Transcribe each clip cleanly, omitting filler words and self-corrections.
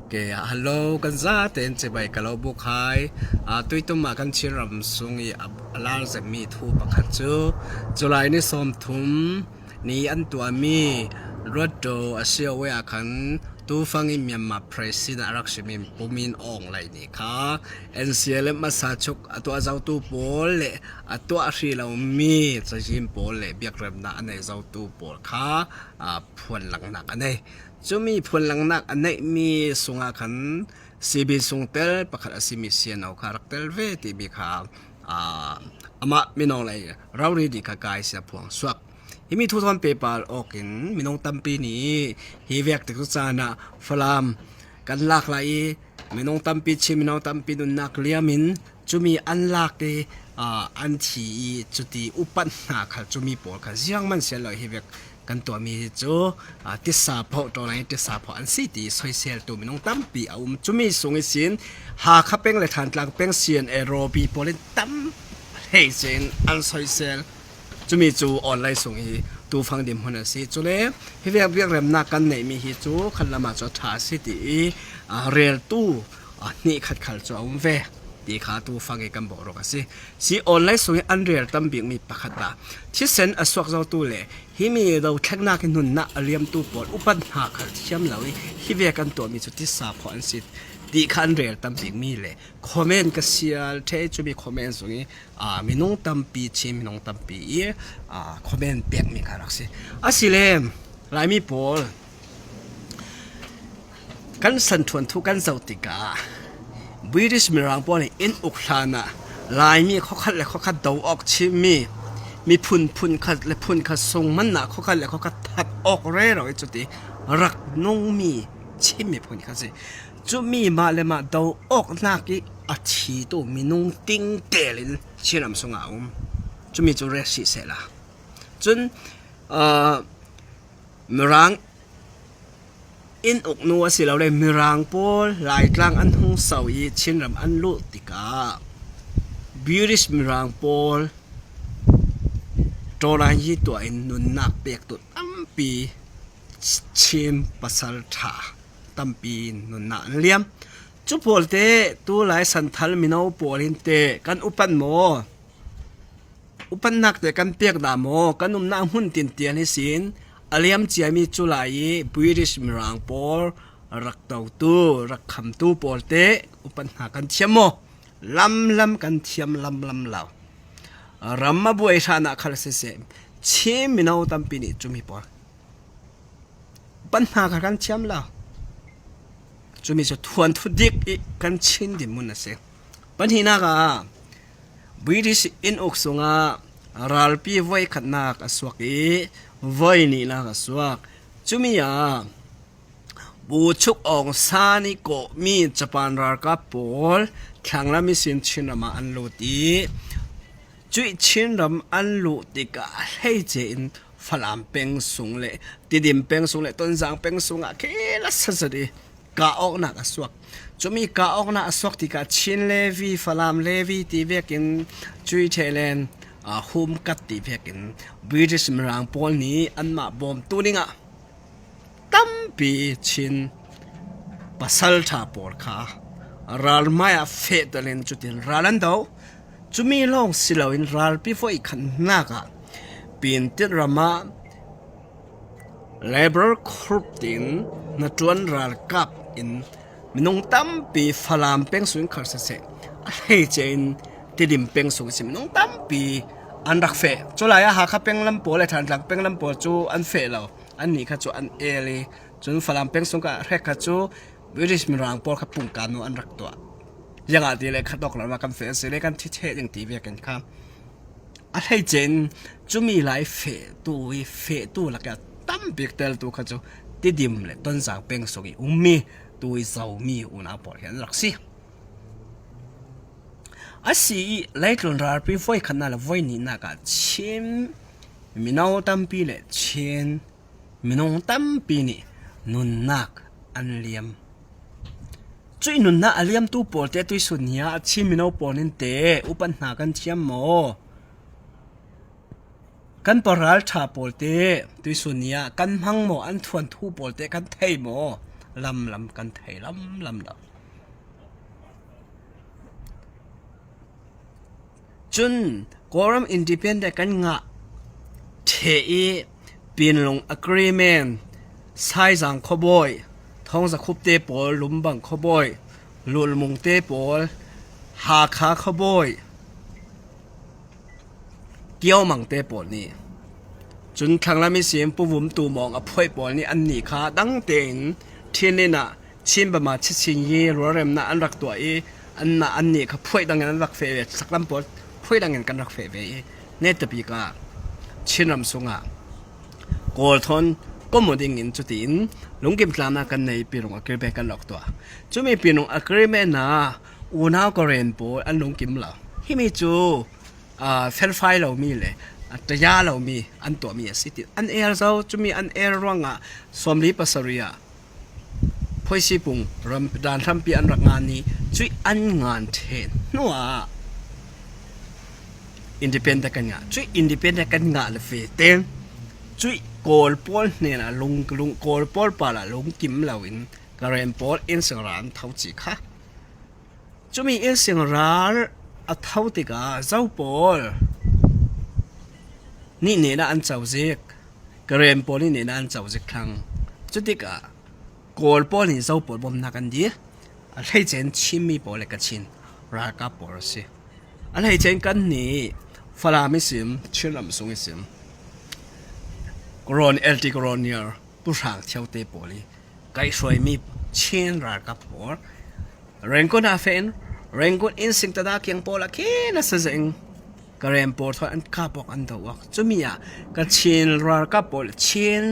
Okay, hello kan za ten che bai kalau bukai tui tu ma kan chiram sungi alar ze mi thu pakhat chu julai ni som thum ni an tua mi rodo asio we akan tu fangi Myanmar president arakshimi pumin ong lai ni kha NCLM masachuk atwa zau tu pol le atwa ri lo mi chajim pol le biakrem na anei zau tu pol kha phun lang nak anei chumi phun lang nak anei mi sunga khan CB sungtel pakhat asimi sian au karakter ve ti bi kha ama minong lai rauri di ka kai sia phuang swak himi thu thon PayPal okin minong tampi ni hi vek te chana falam kan lak lai minong tampi chi minong tampi nun nak liamin chumi an lak te an thi chuti upan na kha chumi por kha jiang man se lo hi vek kan to mi chu ti sa pho to lai ti sa pho an si ti soi sel tu minong tampi chumi sungi sin ha kha peng le than tlang peng sian e robi polin tam hei sin an soi sel chumi chu online sungi tu phang dim hona si chule hi vek vek rem na kan nei mi hi chu khalama cho tha si ti rel tu ni khat khal cho ve ti kha tu phang e kan bo ro ka si online sungi an rel tam bing mi pakhat ba thi sen aswak zo tu le hi mi do thakna ke nun na aliam tu pol upan ha khal chiam lawi hi vek kan to mi chu ti sa pho an si di khan rel tam bing mi le comment ka sial the chu bi comment sungi minong tampi chi minong tampi comment pek mi karak si asilem lai mi pol kan san thon thu kan zautika British mirang pol in ukhlana lai mi khokhat le khokhat do ok chi mi phun khat le phun kha song man na khokhat le khokhat that ok re ro chuti rak nong mi chi mi phun kha si chu mi ma le ma do ok na ki athi to minung ting telin chiram sunga chu mi chu re si se la chun mirang in ok nu si lo le mirang pol lai tlang an hung sau yi chinram an lu tika British mirang pol to la yi to in nun nak pek to tampi chim pasal tha tampi nun na liam chu pol te tu lai san thal minau polin te kan upan mo upan nak te kan pek da mo kan na hun tin tian hi sin aliam chiami chulai British mirang pol rak tau tu rak kham tu pol te upan ha kan chiamo lam kan thiam lam law ramma buai thana khal se chi minau tampi ni chumi pol pan ha kan chiam law chumi so thuan thu dik kan chin di mun ase pan hina ka British in oksunga ralpi voi khatna ka swaki voi ni la ka swak chumi ya bu chuk ong sani ko mi Japan rar ka pol thangla mi sin chinama an lo ti chui chinram an lo ti ka hei che in falam peng sung le tidim peng sung le ton jang peng sung a khela sasadi ka ok na ka swak chumi ka ok na swak ti ka chin levi falam levi ti vekin chui thelen hum kat ti vekin British mirang pol ni anma bom tuninga tampi chin pasal tha por kha ral maya fedalen chutin ralan do chumi long silawin ral pi foi khan naka pin tit rama labor corrupting na tuan ral kap in minong tampi falam peng suin khar se hei chen tidim peng sung sim minong tampi an rak fe chulaya ha kha peng lam pol than tlang peng lam pol chu an fe lo an ni kha chu an ele chun falam peng sung ka rek kha chu British mirang pol kha pung ka no an rak to yanga ti le kha dok la ma kan fe se le kan thi the ding ti ve kan kha a hei chen chumi lai fe tu la ka tam big tel tu kha chu ti dim le ton sang peng sogi ummi tui zau mi una por hian raksi asi leitlon rar pi voi khana la voi ni na ka chim minau tampi le chen minong tampi ni nun nak an liam chui nun na aliam tu pol te tui sunia chi minau ponin te upan na kan thiam mo kan paral tha pol te tui sunia kan hang mo an thuan thu pol te kan thei mo ลำกันไทยลำดอกจุนกอรัมอินดิเพนเดนต์กันงะเทอีปีนลง agreement ไซจังขบอยท้องสะคุบเตปอลลุมบังขบอยลุลมุงเตปอลหาคาขบอยเกี่ยวมังเตปอลนี่จนครั้งละมีเสียงผู้วุมตูมองอภัยปอลนี่อันนี้ค่ะดังเต็งที่นี่น่ะชิมประมาณชิงยีรัวเรมน่ะอันรักตัวอันน่ะอันนี้ค่ะพวยดังนั้นรักเฟยสักลำปอลพวยดังนั้นกันรักเฟยเนตปีกาชินรำสุงะกอลทอนก็หมดดิ่งจุดอินลุงกิมพลานากันในปีนงอักเรเบกันหลอกตัวจุมีปีนงอักเรเมน่ะอูน่ากเรนโปอันลุงกิมเหล่าที่มีจูเฟลไฟเรามีเลยแต่ยาเรามีอันตัวมีสิติอันเอร์เราจุมีอันเอร์ร่างสมรีปัสริยาพอยสิปุงรำดานทำปีอันรักงานนี้จุยอันงานเทนนัวอินดิเพนเดนต์กันงะจุยอินดิเพนเดนต์กันงะเลยเฟเตนจุยโกลปอลเนี่ยนะลุงโกลปอลปาละลุงกิมเหล่าอินกระเรนปอลอินสิงรานเท่าจีค่ะจุมีอินสิงรานอัเท่าติกาเจ้าปอลนี่เนี่ยนะอันเจ้าเจกกระเรนปอลนี่เนี่ยนะอันเจ้าเจกครั้งจุดติกาโกลปอลนี่เจ้าปอลบ่มนักกันดีอะไรเจนชิมมีปอลเล็กชินรักกับปอลสิอะไรเจนกันนี่ฟลามิสิมชื่อลำสงสิมกรอนเอลติกรอนเนียร์ผู้สร้างเที่ยวเตปอลีไก่ช่วยมีเชียนรักกับปอลเร่งก็น่าเฟ้นเร่งก็อินสิงตะดาเคียงปอลแค่น่าเสียงกระเรนปอลทว่าอันข้าบอกอันตัวว่าจะมีอ่ะกระเชียนรักกับปอลเชียน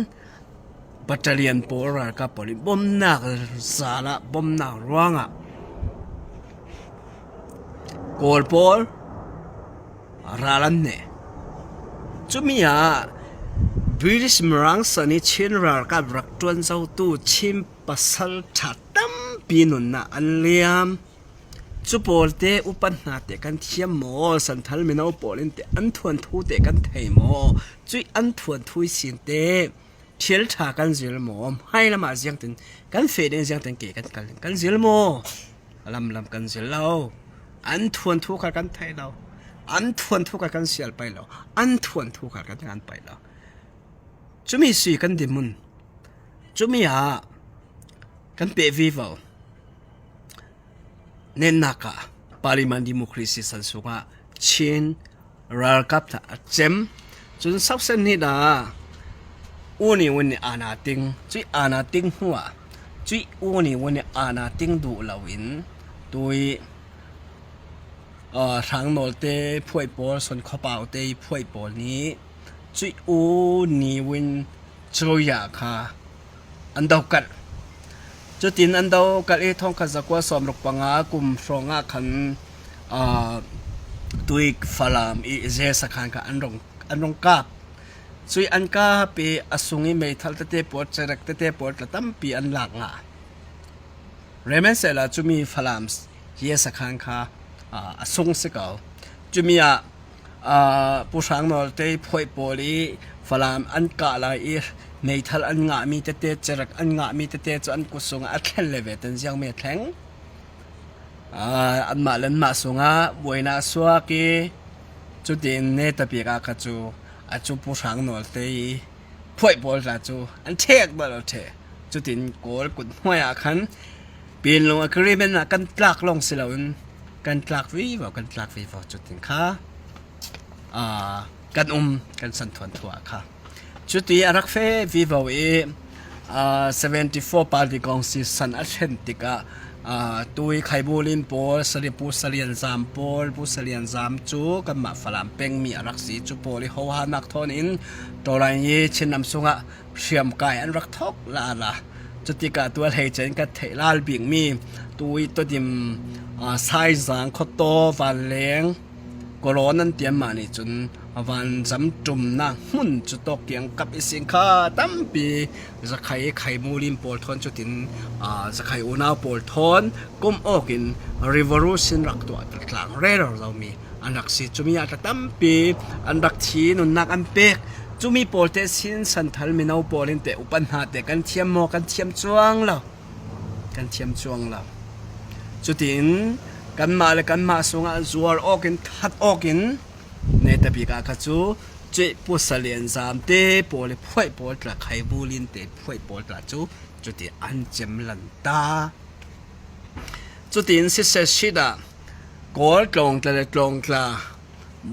บัตเตอร์เลียนปอลรักกับปอลบ่มหนักสาระบ่มหนักร้องอ่ะโกลปอลราลันเน่จุมีอ่ะบริติชมรังสนิชินรักกับรักจวนเจ้าตู้ชิมปัสสัลชัดตั้มปีนุนน่ะอันเลียมจุปอลเตอุปนาเตกันเทียมโมสันทัลมินาปอลินเตอันทวนทูเตกันไทยโมจุยอันทวนทูสินเตเทียลชากันซิลโมให้ละมาเสียงตึงกันเฟดเสียงตึงเกกันซิลโมลำกันซิลเราอันทวนทูกันไทยเราอันทวนทุกกันเสียไปแล้วอันทวนทุกกันงานไปแล้วจุมีสีกันดิมุนจุมีหากันเปวิวเนนักะปาริมันดิโมครีซีสันสุกะชินรัลกับท่าเจมจุนสับเส้นนี้ดาอูนี่วันนี้อานาติงจุยอานาติงหัวจุยอูนี่วันนี้อานาติงดูลาวินตุยทางโนเตพวยปอลส่วนขบเอาเตพวยปอลนี้จุยอูนี่วินโจยาค่ะอันเดากัดจุดที่อันเดากัดท้องขัดสักว่าสอมรกปังอากุมฟองอาขันตุยฟลามอีเจสักขันค่ะอันรงกับจุยอันกาไปอสุงิไม่ทัลเตปอดเจรักเตปอดละตั้มปีอันหลังอ่ะเรเมนเซล่าจุมีฟลามเยสักขันค่ะส่งสิเก่าจุมีผู้สร้างนอลเตยพวยปอลีฟลามอันกาลายไม่ทัลอันงามีเตจรักอันงามีเตจอันกุศลอัดแค่เลเวตันยังไม่แข็งอันมาเล่นมาส่งบวยนาสวากีจุดนี้เนตปีกากจูจูผู้สร้างนอลเตยพวยปอลจูอันเทกบอลเทจุดนี้โกลกุดหัวขันปีนลงกรีเมนกันตลักลงสิลาวนกันตลักวีวจุดนี้ค่ะกันสันทวนทัวค่ะจุดที่รักเฟวีว74 ปาร์ตี้กองซีสันอัลเทนติกะตุยไข่บูลินโปลสลิปูสเลียนซามโปลปูสเลียนซามจูกันมาฝรั่งเป็งมีรักสีจูโปลิหัวหานักทอนินตัวไรยี่ชินนำสุงะเชื่อมกายอันรักทอกละจุดที่กะตัวเฮเจนกัดเทลาลบิงมีตุยตัวดิมไซซ์างขโตวันเลี้ยงก็ร้อนนั้นเตรียมมานี่จนวันจำจุ่มนะหุ่นจุดตกเกียงกับอิสิงค่าตั้มปีจะไข่มูลิมโปลทอนจุดทิ้งจะไข่อุณาโปลทอนกุมออกิน revolution รักตัวกลางเรื่องเรามีอันรักสิจุมีอาจจะตั้มปีอันรักทีนุนนักอันเป็กจุมีโปลเตสินสันทัลมินาโปลินเตอุปันหาเตกันเทียมโมกันเทียมจวงเรา กันเทียมช่วงเราจุดอินกันมาเลยกันมาส่งจัวออกินทัดออกินในตะปีกาขจูจุดผู้เสลียนสามเตปอเลยพ่อยปอดละไข่บูลินเตพ่อยปอดละจูจุดอันเจมลันตาจุดอินสิเสชิดากอลกลองตะกลองตะ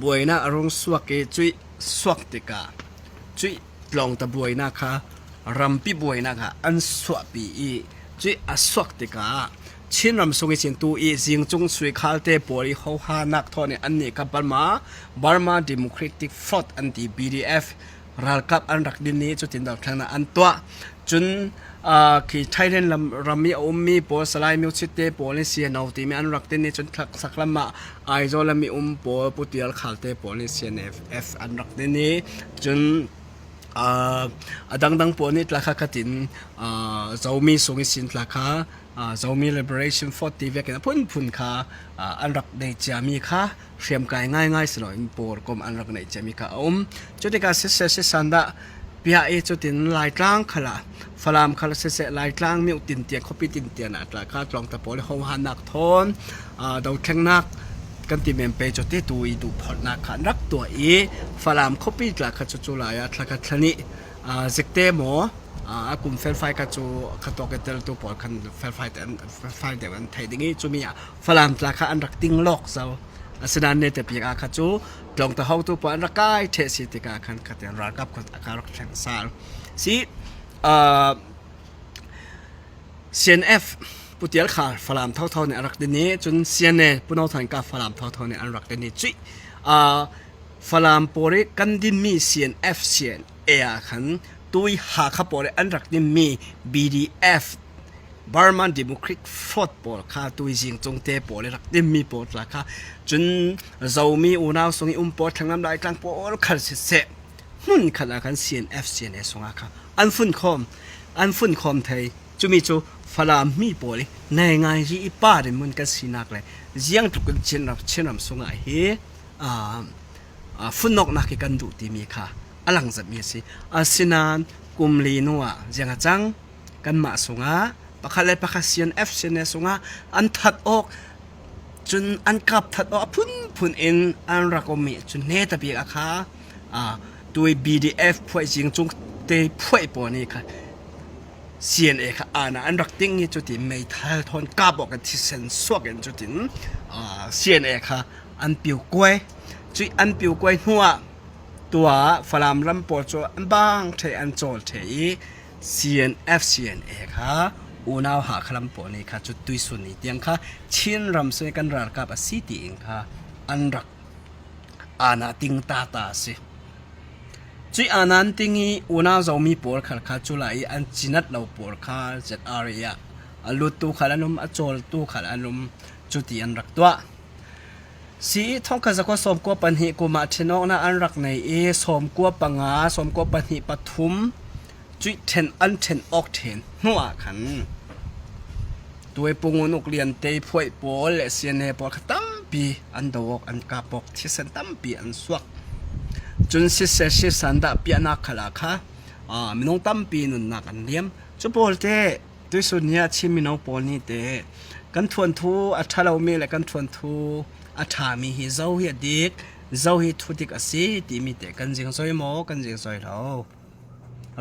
บวยน่าอารมณ์สวกเกจุดสวกติกาจุดกลองตะบวยน่าค่ะรำปีบวยน่าค่ะอันสวปีอีจุดอสวกติกาชินรำส่งให้ชินตูอีจิงจงสวยขาลเตปอลีเขาหานักทอนอันนี้กับบาร์มาดิโมแครติกฟรอนต์อันที่ BDF รัลกับอันรักดินนี้จุดที่ดาวทางนั้นอันตัวจนคือไทยเรนรำมีอมมีปอสลายมิวชิตเตปอลิเซียนเอาที่มีอันรักดินนี้จนสักลำมาไอโซลมีปอปุติอัลขาลเตปอลิเซียน F อันรักดินนี้จนดังปอนี่ราคากตินจะมีส่งสินราคาจะมี liberation 40 เวกันพุ่นค่ะอันรักในจามีค่ะเชื่อมกันง่ายๆสลอยปอร์กมอันรักในจามีค่ะจุดที่การเสียสันดาเปียจุดที่ลายกลางขละฟลามขละเสียลายกลางมีอุตินเตียนคบตินเตียนอัตราค่าตรองตะปอเลยเขาหันนักทอนดาวแข็งนักกันที่เมมเปจุดที่ดูพอดนักขันรักตัวฟลามคบตราคาจุลายตราคาชนิดจิกเตโมกลุ่มเฟลไฟกัจูขัดตัวกันเตลตัวปอดคันเฟลไฟแต่วันไทยดิ้งจูมีฟลามราคาอันรักติ้งล็อกเซาสนานเนตปีกาขัดจูลงตะห้องตัวปอดรักใกล้เทสิติกาคันขัดแต่รักกับคนอาการรักแข็งสารสิCNF ปุติยลขาฟลามเท่าในอันรักดินนี้จน CNA ปุณเอาทางกาฟลามเท่าในอันรักดินนี้จุฟลามปอริกันดินมี CNF CNA ขันตุยหาขับปอริอันรักดินมี BDF Burman Democratic Front ปอลค่ะตุยจิงจงเตปอริรักดินมีปอลละค่ะจนเรามีอุณาส่งปอทางน้ำลายกลางปอลขัดเสะหุ่นขัดกัน CNF CNA ส่งค่ะอันฝุ่นคอมไทยจุมีจูฟลามมีปอลิในงานที่ป้าเดิมันกันสินักเลยยังถูกเช่นรับส่งเฮฝุ่นนกนักกันดูที่มีค่ะอลังจะมีสิสินานกุมลีนัวยังจังกันมาส่งปะคันเลยปะคันCNF CNAส่งอันทัดออกจนอันกับทัดออกพุ่นเอ็นอันรักมีจนเนตบีอะค่ะตัว BDF พวยจิงจงเตะพวยปอนี่ค่ะCNA ค่ะอันรักติ้งนี่จุดที่ไม่ทันทนกล้าบอกกันที่เซนสวกันจุดที่CNA ค่ะอันปิวกล้วยจุดอันปิวกล้วยหัวตัวฟลามลำปอจอันบางเทอันโจลเทCNF CNA ค่ะอุณาหาคลำปอนี่ค่ะจุดตุยสุนีเตียงค่ะชินรำสวยกันรักกับสิติเองค่ะอันรักติ้งตาสิจุยอานันติงีอุณาจะมีปอร์ขาจุลายอันจินัดเราปอร์ขาจัดอาริยาลุตุขาลันุมอโจลตุขาลันุมจุดยันรักตัวสีท้องกษัตริย์สมกัวปัญหิกุมาเทนอกนะอันรักในสมกัวปังอาสมกัวปัญหิปทุมจุยเทนอันเทนออกเทนหัวขันตัวปุงนุกเลียนเตยพวยปอลและเสียเนปอลตั้มปีอันดอกอันกาปอกที่เซนตั้มปีอันสวกจนสิเสียสันดาปีนักขลักค่ะมินองตั้มปีนุนนักอันเลี้ยมจุบอลเตด้วยส่วนนี้ชิมินองปอลนี่เตกันทวนทูอัฐเรามีและกันทวนทูอัฐามีฮิเจ้าเฮียดิกเจ้าฮิทุติกสิที่มีเตกันจิงซอยโมกันจิงซอยเรา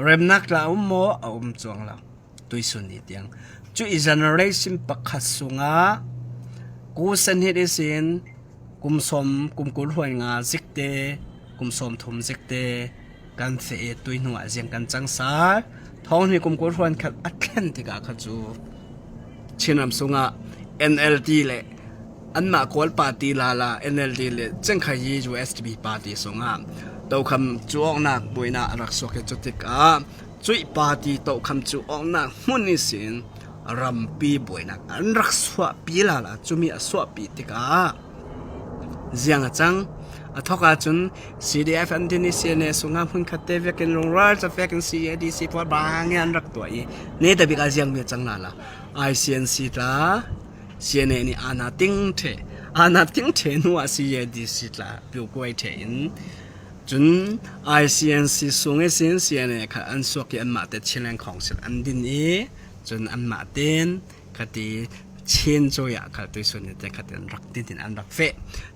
เริ่มนักละโมเอาจวงเราด้วยส่วนนี้เตียงจุอีเจเนอเรชันปักขัดสุงากูเซนเฮดิสินกุมสมกุมกุลหวยงาจิกเตกุมสมทุมจิกเตกันเสียตุยหนัวเสียงกันจังสาท้องที่กุมกุลหวยขัดอัดแคนติกาขัดจูชินำสุงา NLD เลยอันมากอลปาร์ตี้ลา NLD เลยจังขยีจู STB ปาร์ตี้สุงาตัวคำจูออกนักบุยนารักสกจุดติกาจุยปาร์ตี้ตัวคำจูออกนักมุนิสินรำปีบุยนักอันรักสวะปีลาจูมีสวะปีติกาเสียงจังทอกาจุน CDF อันที่นี่เสียเนสุงามหุ่นขัดเตวกันลงรัฐจะเฟกัน CADC พอดบางยันรักตัวอีนี่แต่บิกาเสียงมีจังนาละ ICNC ละเสียเนนี่อานาติ้งเทนัว CADC ละปิวกวยเทนจุน ICNC สุงเอเสียเนค่ะอันสวกยันมาแต่เชลงของสิอันดินจุนอันมาเต้น คดีชินโจยาค่ะตัวส่วนนี้แต่ขัดรักตินอันรักเฟ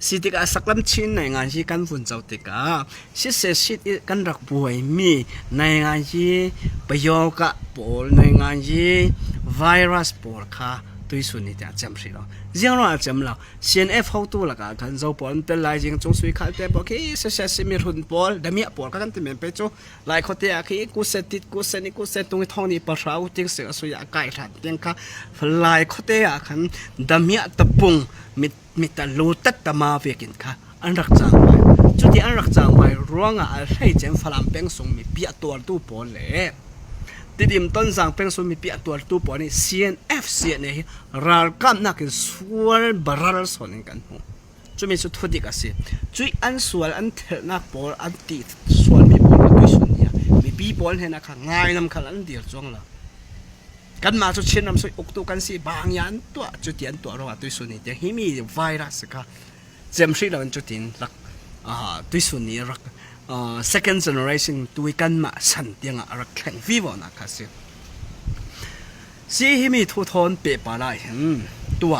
สิติกาสักลำชินในงานที่กันฝุ่นเจ้าติกาสิเสสิตกันรักป่วยมีในงานที่ประโยกะปอลในงานที่ไวรัสปอลค่ะตัวส่วนนี้จะจำสิเราเรื่องเราจำเรา CNF เขาตัวละกันกันเจ้าปอลเป็นลายจริงจงสุยขาดแต่บอกที่เสสิมีหุ่นปอลแต่มีปอลก็ตั้งแต่เมื่อไปโจลายเขาเตะที่กูเสติดกูเสนี่กูเสตรงท้องนี้ปะเราจริงเสือสุยไก่ถัดยังค่ะลายเขาเตะกันดำมีตะปุงมีตะลูตัดตะมาเวกินค่ะอันรักจังไว้จุดที่อันรักจังไว้ร้องอะไรเจมฝรั่งเป็นส่งมีเปียตัวตู้ปอลเลยติดิมต้นสังเป็นส่งมีเปียตัวตู้ปอลนี่ CNF เนี่ยรัลกันนักสวลบารัลส่วนกันหูจุดมีสุดทุดิกสิจุดอันสวลอันเทนักปอลอันติดสวลมีปอลด้วยส่วนนี้มีปีปอลเห็นนะคะง่ายนำขลังเดียวจงละกันมาจุดเช่นนำสุยอกตัวกันสิบางอย่างตัวจุดเดียนตัวเราด้วยส่วนนี้แต่ที่มีไวรัสค่ะเจมส์เราเป็นจุดที่รักด้วยส่วนนี้รักsecond generation ตัวกันมาสันเตียงรักแข่งวิวนะคะสิที่ที่มีทุทนเปะปลายตัว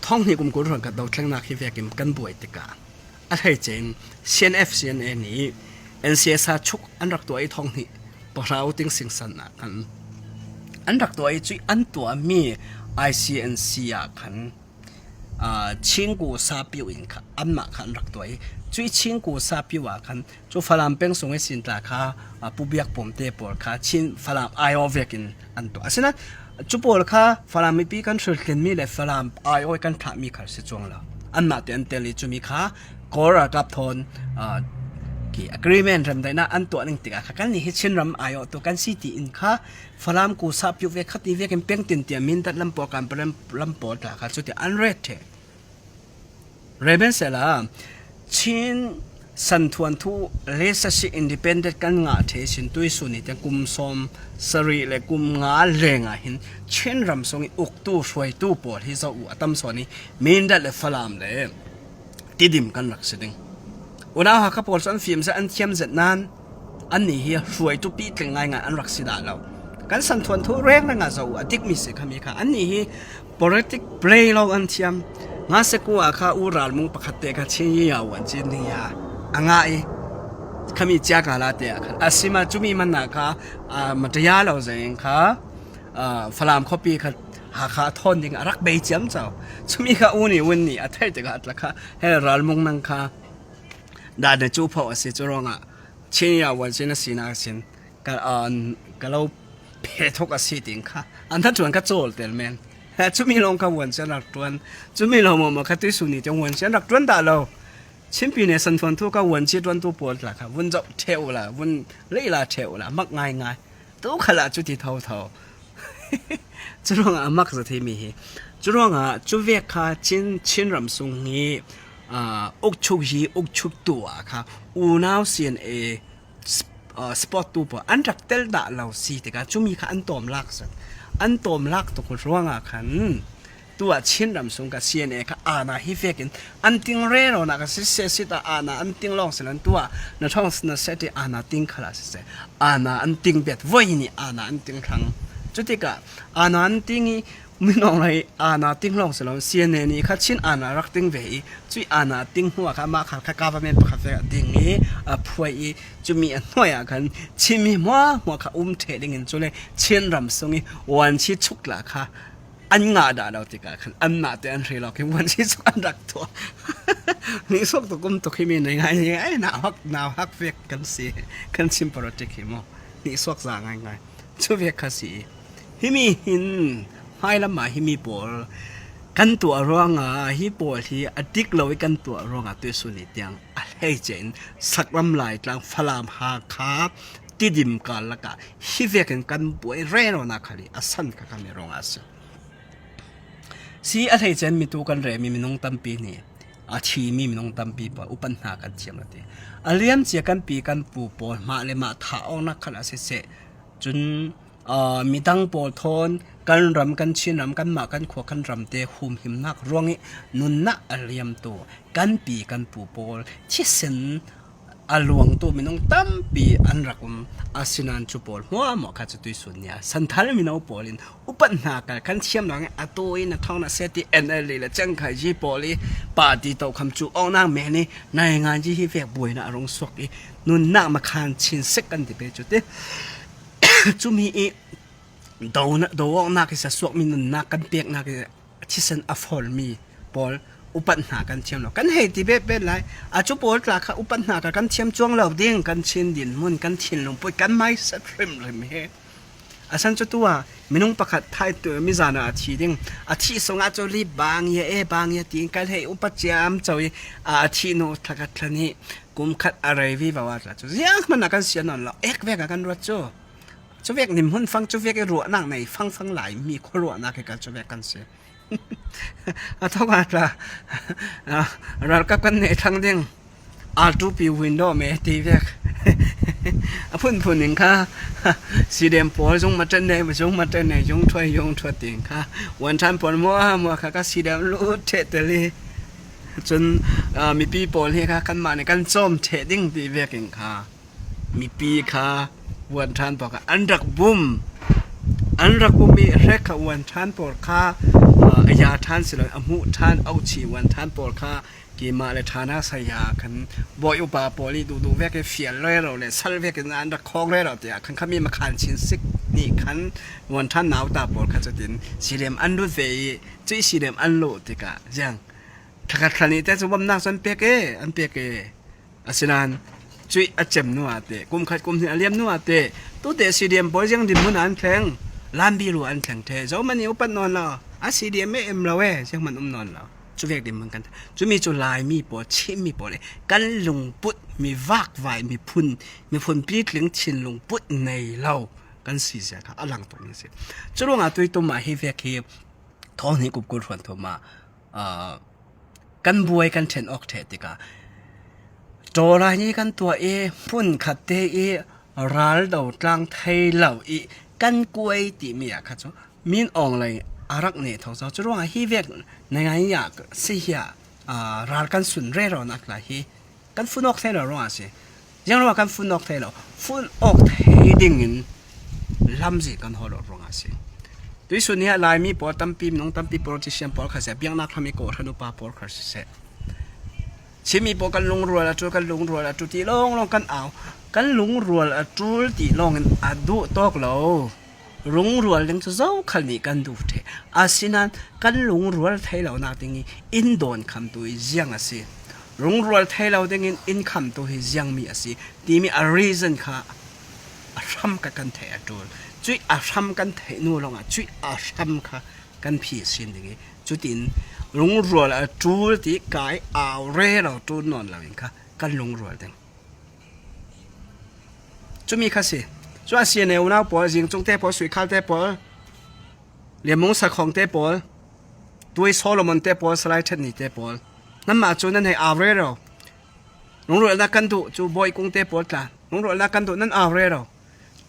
ท้องที่กุมกุลรังกับดาวแข่งนักที่เวียกิมกันบ่อยติกาอะไรเจน CNF CNA นี้ NCS ชุกอันรักตัวไอ้ท้องที่ปะเราติ้งสิ่งสันนะกันอันรักตัวไอ้จุยอันตัวมี ICNC กันชิงกูซาปิวอินค่ะอันมาคันรักตัวไอ้จุยชิงกูซาปิวกันจูฝรั่งเป็นส่งให้สินตาค่ะผู้เบียกผมเตะปอลค่ะชินฝรั่งไอโอเวกินอันตัวฉะนั้นจูปอลค่ะฝรั่งมีปีกันสุดกันมีเลยฝรั่งไอโอกันพระมีค่ะสิจวงแล้วอันมาเตียนเตลิจูมีค่ะกอร์กับทนกี่ agreement ทำได้นะอันตัวนึงติกาค่ะกันนี่ให้ชินรำไอโอตัวกันสิตีอินค่ะฝรั่งกูซาปิวเวคัดที่เวกินเพียงตินเตียมินตัดลำปอกันเป็นลำปอค่ะสุดที่อันเรทเรเบนเซล่าชินสันทวนทูเลสซิอินดิเพนเดนต์กันงาเทสินตุยสุนิแต่กุมสมสรีและกุมงาเลงอ่ะหินเช่นรำทรงอุกตู้ช่วยตู้ปอดที่จะอุตมสวนีมินดัดเลฟลามเลยติดิมกันรักสิดิงอุณาหักปอดสันฟิล์มจะอันเทียมเจ็ดนั้นอันนี้เฮียช่วยตู้ปีกง่ายงานอันรักสิดาเรากันสันทวนทูเร่งนะงาจะอุดิกมิสิขามีค่ะอันนี้เฮีย politic play เราอันเทียมงาเสกูอาคาอุรัลมุงปะคัตเตกะชิยาวันจินียาอ่างไอขมิจากาลาเตะค่ะอาศิมาจุมีมันนักมัธยาเราเองค่ะฝรั่งคอปีค่ะหาขาทนยังรักเบย์จำเจ้าจุมีค่ะอุนี่วันนี้อัตย์เตกะอัตละค่ะเฮรัลมุงนังค่ะดาเนจูพอสิจุรงชิยาวันจินสินาสินก็เราเพทุกสิติงค่ะอันนั้นจวนก็โจลเตลแมนจุมีลงกับวันเชนรักจวนจุมีลงมาคัดที่สุนีจังวันเชนรักจวนตาเราชิมปีเนี่ยสันทวนทุกกับวันชีจวนตัวปวดละค่ะวันจะเทวละวันเลี้ยละเทวละมักง่ายง่ายตัวขละจุดที่เท่าจุดว่ามักจะที่มีจุดว่าจุดเวกค่ะชินรำสุงนี้อุกชุกยีอุกชุกตัวค่ะอูน่าเซียนสปอร์ตตัวปวดอันรักเตลดาเราสิแต่ก็จุมีค่ะอันตอมลักษณ์อันตอมลักตัวคนร้องขันตัวชินรำสงกับ CNA ค่ะนาฮิเฟกินอันติงเร่เรานะก็สิเสียตานาอันติงลองสิลันตัวนั่นช่องสนเสตินาติงขลาสิเสนาอันติงเบ็ดวัยนี่นาอันติงครั้งจุดที่กะนาอันติงไม่น้องเลยนาติงลองสิลัน CNA นี่ค่ะชินนารักติงเวจุยนาติงหัวค่ะมาค่ะค่ะ government ปะค่ะเฟติงนี้พวยจุมีอันน้อยกันชิมีหัวค่ะเทดิงจุเลยชินรำสงวันชิชุกละค่ะอันงาดาเราติกาคันอันนาเตอันเรลอคิวันที่สุอันรักตัวนี่สุกตุกุมตุกิมินยังไงไอ้นาฮักเวกกันสิกันซิมปรติกิโมนี่สุกจางไงช่วยเวกคสีฮิมีหินให้ละมาฮิมีปอลกันตัวร้องฮิปอลที่อดิกเราไว้กันตัวร้องตัวสุนิตยังอะไรเจนสักลำลายกลางฟลามหาคาบติดิมกันละกะฮิเวกันป่วยเรโนนักขลีอสันกับกันไม่ร้องอาศัยสีอะไรเจนมีตัวกันเรมีน้องตั้มปีนี่ชีมีน้องตั้มปีปะอุปนักกันเชียงละทีเลี้ยมเจียกันปีกันปูปอมาเลยมาท้าเอานักขณะเสจนมีตั้งปอทนกันรำกันชินรำกันมากันขวกันรำเตะหุมหิมนักร้องนุนนักเลี้ยมตัวกันปีกันปูปอที่เส้น อาลวงตัวมินงตั้มปีอันรักอาสินันจูปอลหัวหมอข้าจะตุยสุนยาสันทานมินเอาปอลินอุปนาการขันเชียมหลังอตัวอินท้องน่ะเซติเอ็นเอลเลยจังไข่จีปอลีปาดีโตคำจูเอานางแม่นี่ในงานจีฮิเวกบวยนะรงสวกอีนุนนักมาคานชินเซกันที่เปจุดเดจูมีอีโดวนักจะสวกมีนุนนักกันเปียกนักที่สันอฟอลมีปอลอุปนากันเชียมเรากันเหตุที่เป็นไรอาจูปอลกลาค่ะอุปนากันเชียมจวงเราเด้งกันชินดินมุนกันชินลงไปกันไม่สะเทรมเลยเมอาสันจุตัวมินุงประคัดไทยตัวมิจานาอาทิดิ่งอาทิสงอาจรีบางเย่บางเย่ตีกันให้อุปจามจอยอาทิโนทักทันนี้กุมขัดอะไรวิบาวาละจุยังมันนักกันเสียนนเราเอกเวกกันรัวจูเวกนิมหุ่นฟังจูเวกรัวนั่งในฟังหลายมีคนรัวนักกันจูเวกกันเสียท้องว่าเราก็กันในทางดิ่งอาทูปีวินโดว์เมตีเวกพุ่นหนึ่งค่ะสีแดงปอลจงมาเจนในจงมาเจนในจงถอยติงค่ะวันทันปอลมัวค่ะก็สีแดงรูดเทตเลยจนมีปีปอลเฮค่ะกันมาในกันส้มเทดิ้งตีเวกิงค่ะมีปีค่ะวันทันปอลค่ะอันรักบุ้มมีเรกวันทันปอลค่ะยาทันสิเลยอมุทันเอาชีวันทันปอลค่ะกีมาเลธานาสยาคันบอยอุปาปอลีดูเวกเฟียเลยเราเลยสัลเวกอันดักคองเลยเราเดียคันขมีมาคันชินสิกนี่คันวันท่านหนาวตาปอลคันจะดินสีเหลี่ยมอันดูเวจีสีเหลี่ยมอันโลติกะยังถ้าคันนี้แต่จะบ่มนักสันเปียกอันเปียกอาศินันจุยอาเจมนัวเตกุมขัดกุมที่อาเลียมนัวเตตัวเตสีเหลี่ยมปอลยังดินมุนอันแข็งลานบีรูอันแข็งเทเจ้ามันอยู่ปันนอนเราอาสีเหลี่ยมไม่เอ็มเรายังมันนอนเราจูเวกดิมเหมือนกันจูมีจูลายมีปอชิมีปอเลยกันลงปุดมีวากไวมีพุนปีกลิงชินลงปุดในเรากันสีเสียค่ะอลังตรงนี้สิจูลงอาตุยตัวมาให้เวกที่ท้องนี้กุบกุลฝันตัวมากันบวยกันเทนออกเทติกาโจรายนี้กันตัวพุ่นขัดเตรัลดาวกลางไทยเหล่ากันกวยติเมียค่ะจูมีนอองเลยอารักเนี่ยท้องเราจะรู้ว่าฮีเวกในไงอยากเสียรัลกันสุนเร่เรานักละฮีกันฟุ้นออกเทเรารู้สิยังรู้ว่ากันฟุ้นออกเทเราฟุ้นออกเทดิ่งลำสิกันหัวเรารู้สิด้วยส่วนนี้ลายมีปอตั้มปีน้องตั้มปีโปรติเชียนปอลขาเสียเบียงนักทำให้โกรธนุปาปอลขาเสียชิมีปอกันลงรัวละจูกันลงรัวละจูตีลงกันเอากันลงรัวละจูตีลงอดูตอกเราลงรัวยังจะเจ้าขันนี้กันดูเถอะอาศินันกันลงรัวไทยเราหน้าติงี้อินโดนคำตัวยังอาศิลงรัวไทยเราติงี้อินคำตัวยังมีอาศิที่มีa reason ค่ะอาทำกันเถอะตัวจุดอาทำกันเถอะนู่นลงอ่ะจุดอาทำค่ะกันผีสินติงี้จุดอินลงรัวละจูที่กายเอาเร่เราตัวนอนเราเองค่ะกันลงรัวติงจุดมีค่ะสิส่วนเสียในอุณหภูมิยิงจงเตะบอลสวยข้าวเตะบอลเลี้ยงมงสักของเตะบอลตัวโซโลมอนเตะบอลสไลด์เทนนิสเตะบอลนั่นมาจูนั่นให้อาเรโรลงรัวนักกันดูจูบอยกุ้งเตะบอลกันลงรัวนักกันดูนั่นอาเรโร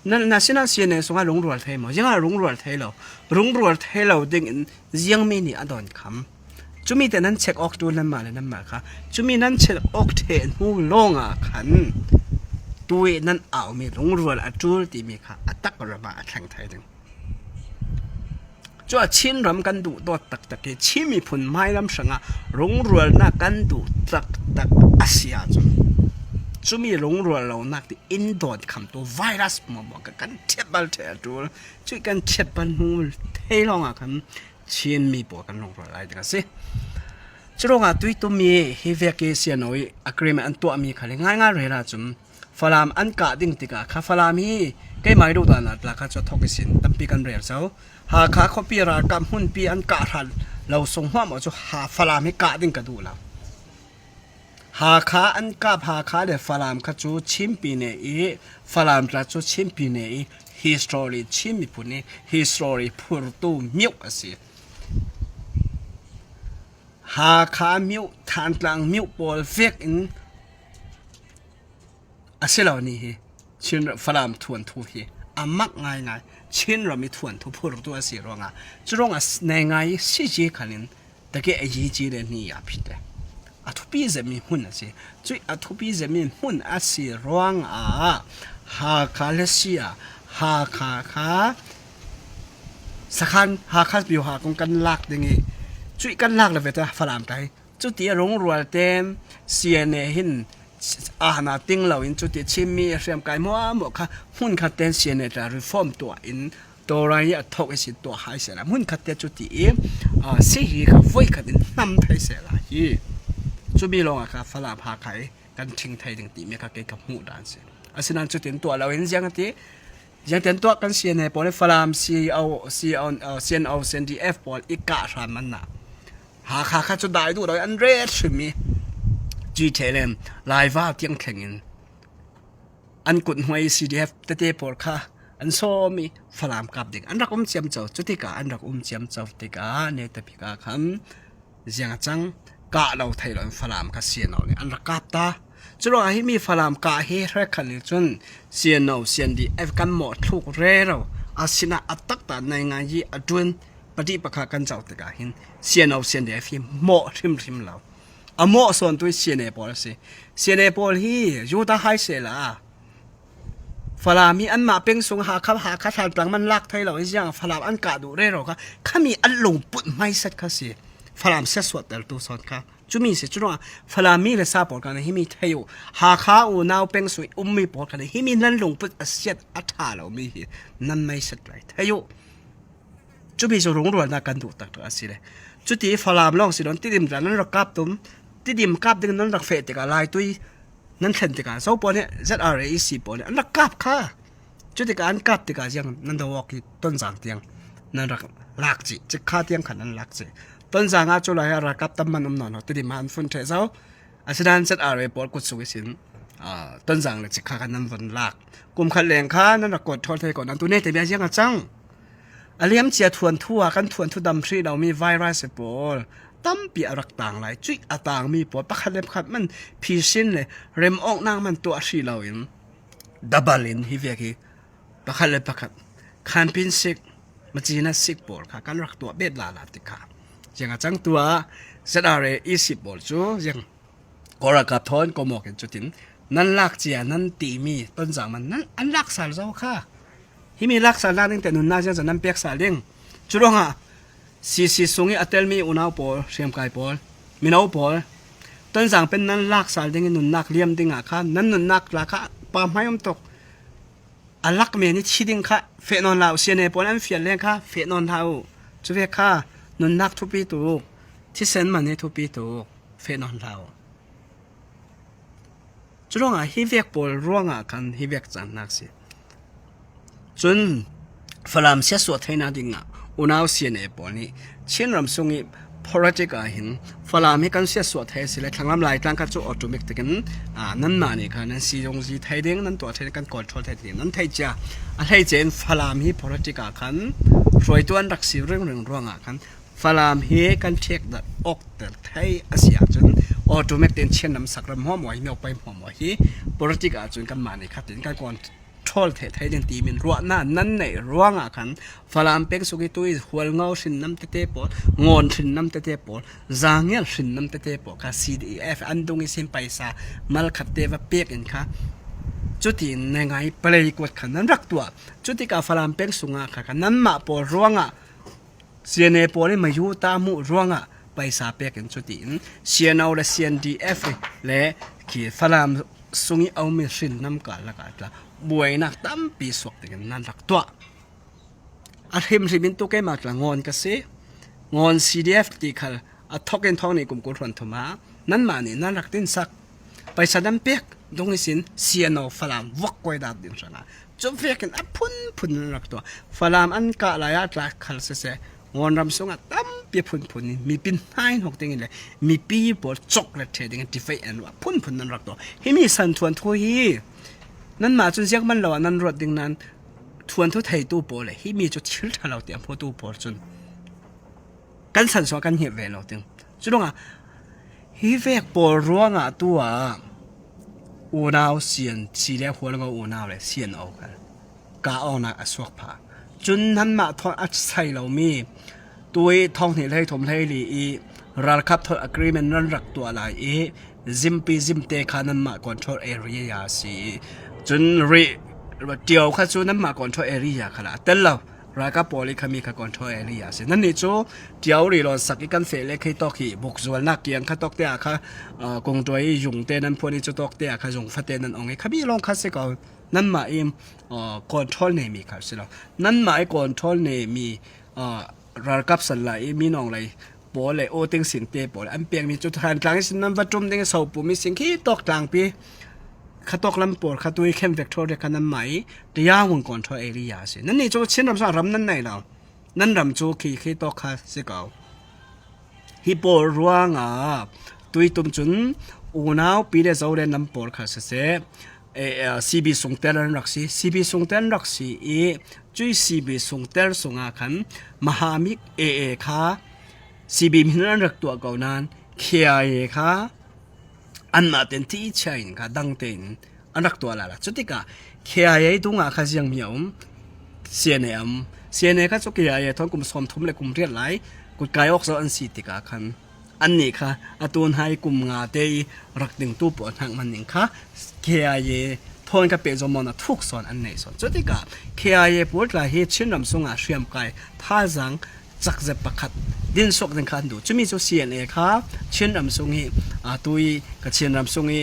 นั่นน่าสิน่าเสียในส่วนลงรัวไทยมั้งยังลงรัวไทยเราดึงยังไม่นี่อันดอนคำจูมีแต่นั่นเช็คออกดูนั่นมาเลยนั่นมาค่ะจูมีนั่นเช็คออกเทนหูลงอ่ะขันตัวนั้นเอามีลงรัวละจูที่มีค่ะตักระบาดแข่งไทยดึงจ้าชินรำกันดูตัวตักชิมีผลไม้ลำสังลงรัวนักกันดูตักอาเซียจูมีลงรัวเรานักที่อินโดนคำตัวไวรัสมาบอกกันเทียบบัลเทตัวช่วยกันเทียบบัลหูเทลองอ่ะคำชินมีบอกกันลงรัวอะไรกันสิจุดว่าตัวตัวมีเฮเวกเซียนอยอักเรมอันตัวมีค่ะง่ายเลยละจุ่มฟลามอันกาดิ่งติกาข้าฟลามีใกล้ไม่รู้ตอนนั้นราคาจะทอกสินตั้มปีกันเรียลเจ้าหาข้าเขาปีรากำหุ่นปีอันกาทันเราส่งหัวมาจะหาฟลามให้กาดิ่งกันดูแล้วหาข้าอันกาหาข้าเดฟลามข้าจูชิมปีเนอีฟลามราจูชิมปีเนอี history ชิมมีปุ่นนี้ history พูดตู้มิวสิหาข้ามิวทานกลางมิวบอลเฟกอินอาศัยเรานี่ชินฝรั่งทวนทุฮีอามักง่ายชินเรามีทวนทุพูดตัวสิร้องจุดร้องในง่ายสิจีขันินแต่แกไอ้จีเรนี่ยาพิเต a thupi zemi hun ase chui a thupi zemi hun asi ruang a ha kha lesia ha kha sakhan ha kha biu ha kong kan lak dingi chui kan lak la veta falam tai chu ti rong rual tem siane hin na ting lo in chu ti chimi riam kai mo kha hun kha ten siane ta reform to in to rai ya thok isi to hai se la hun kha te chu ti si hi kha voi kha din nam thai se la hi chu bi long kha falam ha khai kan thing thai ding ti me kha ke ka mu dan se asinan chu tin to lo in jang tiยังเต็มตัวกันเสียในปอลฟลามCNO CNDF ปอลอีกาสามันน่ะหาค่าจะได้ดูโดยอันเรศใช่ไหมจีเทเลมไลฟ์ว่าเที่ยงแข่งอันกุนหวย CDF เตะปอลค่ะอันโซมีฟลามกับเด็กอันรักเจียมเจ้าจุดที่กาอันรักเจียมเจ้าติกาเนี่ยแต่พิกาคำยังจังกะเราไทยเราฟลามกับ CNO เนี่ยอันรักกับตาจุดว่าให้มีฟลามกาเฮแรกขันจนเซียนเอาเซียนดีเอฟกันหมดทุกเรื่องอาศินะอัตตักตาในงานยี่อดุนปฏิปะขากันเจ้าตะกาหินเซียนเอาเซียนดีเอฟหมดริมเราหมดส่วนตัวเซียนเอปอลสิเซียนเอปอลฮียูตาไฮเซล่าฟลามีอันมาเป็นสงหาขับทางกลางมันลักไทยเราไอ้ยังฟลามอันกาดูเรื่องค่ะข้ามีอันลงปุ่นไม่เสร็จค่ะสิฟลามเสียสวดแต่ตัวสอนค่ะจุมีสิจุดว่าฟลามีเลซาปอลกันฮิมีเที่ยวหาข้าวน่าวเป็นสุยมีปอลกันฮิมีนั่นลงปุ๊บเสียดอัฐาเรามีนั่นไม่เสร็จเลยเที่ยวจุมีจะรงรวนนักกันดูตักตัวสิเลยจุดที่ฟลามลองสิโดนติดิมจากนั้นเรากับตุ้มติดิมกับดึงนั้นเราเฟติกาลายตุยนั่นเห็นติกาโซ่ปอลเนี่ย ZRAC ปอลเนี่ยอันเรากับค่ะจุดที่การกับติกายังนั่นตัววอกต้นจางเตียงนั่นเราลักจิจะฆ่าเตียงขันนั้นลักจิต้นจางอาจุลายรักตัมมันนอนติดมันฟุ้นเทเจ้าอาศัยนั้นเซตอะไรปอดกุศลสินต้นจางเลยจิกขากันนั้นวันลักกลุ่มขัดแหลงข้านั่นกดทอดเทก่อนนั้นตัวนี้แต่เบี้ยยังจังอาเลี้ยมเจียทวนทั่วกันทวนทุดำที่เรามีไวรัสปอดตั้มปีรักต่างหลายจุดต่างมีปอดปักขัดเล็บขัดมันพีชินเลยเริ่มออกนางมันตัวที่เราเองดับเบิลลินฮิเวียกีปักขัดเล็บปักขัดคันพินสิกมาจีน่าสิกปอดค่ะการรักตัวเบ็ดลาติกายังจังตัวเสดอะไร20 บอลจูยังกอรักทอนก็มองกันจุดนี้นั่นลักเจียนั่นตีมีต้นจางมันนั่นอันลักสารเจ้าค่ะที่มีลักสารนั่งแต่หนุนน่าจะนั่นเปียกสารเลี้ยงจุดว่าซีซุงอัตเตลมีอุณาปอลเชียมไก่ปอลมีนาปอลต้นจางเป็นนั่นลักสารเลี้ยงหนุนนักเลี้ยมดิ้งอ่ะค่ะนั่นหนุนนักราคาปามให้อมตกอันลักเมนี่ชิดิ้งค่ะเฟนอนลาวเซียนเนปอลอันเฟียนเลี้ยงค่ะเฟนอนเท้าจุดเวค่ะนนนักทุปีตูที่เซนมันนี่ทุปีตูเฟนอนเราจุดว่าฮิเวกปอลร่วงกันฮิเวกจันนักสิจนฝรั่งเสียสวดให้นาดิ่งอุณาเสียเนปอลนี่เช่นรำทรงอีpolitics หินฝรั่งมีการเสียสวดให้สิเลยทางลำลายทางการจุดออโตเมติกันนั่นมาเนี่ยค่ะนั่นสีตรงสีไทยเด้งนั่นตัวไทยกันกอดทอดไทยเด้งนั่นไทยจ้าอะไรเจนฝรั่งมี politics กันรวยตัวอันรักสิเรื่องร่วงกันฟลามเฮกันเช็คดัดออกแต่ไทยอาเซียจนออโตเมติกเช่นนำสักรำหัวหมวยมีออกไปหัวหมวยที่ politics จนกันมาเนี่ยครับถึงการก่อนทอลไทยเรื่องตีมินรัวหน้านั่นในร่วงกันฟลามเป็กสุกิตุยหัวเงาสินน้ำเตะปอดงอนสินน้ำเตะปอดจางเงี้ยสินน้ำเตะปอดค่ะ CDF อันตรงนี้เส้นไปซามัลขัดเตวเป็กเองค่ะจุดที่ในไงเปลย์กดขันนั้นรักตัวจุดที่กับฟลามเป็กสุงาค่ะนั้นมาปอร่วงเซียนเอปอลมาอยู่ตามุร่วงไปซาเป็กกันจุดที่เซียนเอาและ CNDF และขีฟลามสุงเอาไม่สินน้ำกันละกันละบวยนักตั้มปีสวกติกันนั่นรักตัวอาทิมริบินตุเกมากละงอนกันสิงอน CDF ตีขัลทอกเกนทองในกลุ่มกุศลธรรมะนั่นมาเนี่ยนั่นรักตินสักไปสะดัมเปียกตรงนี้สินเสียนเอาฝรั่งวักไว้ดับดินสังะจนเฟียกันพุ่นรักตัวฝรั่งอันกะลายตรักขัลเสะงอนรำสงะตั้มเปียพุ่นนี่มีปินให้หกติงเลยมีปีบอลจกและเทดิงที่ไฟแอนว่าพุ่นนั่นรักตัวให้มีสันทวนทุยนั่นมาจนเสียงมันเรานั่นรถดิ่งนั้นทวนทุไทยตู้โปเลยที่มีจุดชิลทะเลาะเตียมพอตู้โปจนกันสันสวกันเหี่ยวเวลาเตียงจุดว่าฮิเวกโปรัวตัวอูนาวเสียนสีเหลืองหัวแล้วก็อูนาวเลยเสียนเอากันกาเอาหนักอสวกผาจนนั้นมาทอนอัดใส่เรามีตัวท้องถิ่นไทยถมไทยลี ral kap thol agreement ran rak tu ala e zimpi zimte khanan ma control area ya si chun ri tiaw kha chu nan ma control area khala tel lo ra ka poli khami kha control area se nan ni chu tiaw ri lo sak ikan fe le khai tok hi buk zual na kiang kha tok te a kha kong toi yung te nan phoni chu tok te a kha jong phate nan ong e khabi long kha se ka nan ma im control ne mi kha se lo nan ma ai control ne mi ra kap san la e mi nong lai po le o ting sin te po an piang mi chu than tlang sin nan va tum ding so pu mi sing khi tok tlang pi kha tok lam por kha tui khem vector de kanan mai de ya won control area se nan ni chu chin ram sa ram nan nai lo nan ram chu khi tok kha se ka hi por ruanga tui tum chun u naw pi de zo le nam por kha se CB sungtel raksi CB sungtel raksi e chui CB sungtel sunga khan mahamik kha CB minan rak tu ka nan KIA kha anna ten ti chain ka dang ten anak tu ala chutika KIA tunga kha jiang miom CNA kha chu KIA thon kum som thum le kum riat lai kut kai ok so an si tika khan an ni kha atun hai kum nga te rak ding tu po thang man ning kha KIA thon ka pe zo mona thuk son an nei son chutika KIA port la he chinram sunga shriam kai tha jang chak je pakhat din sok den khan du chumi chu CNA kha chinram sungi tui ka chinram sungi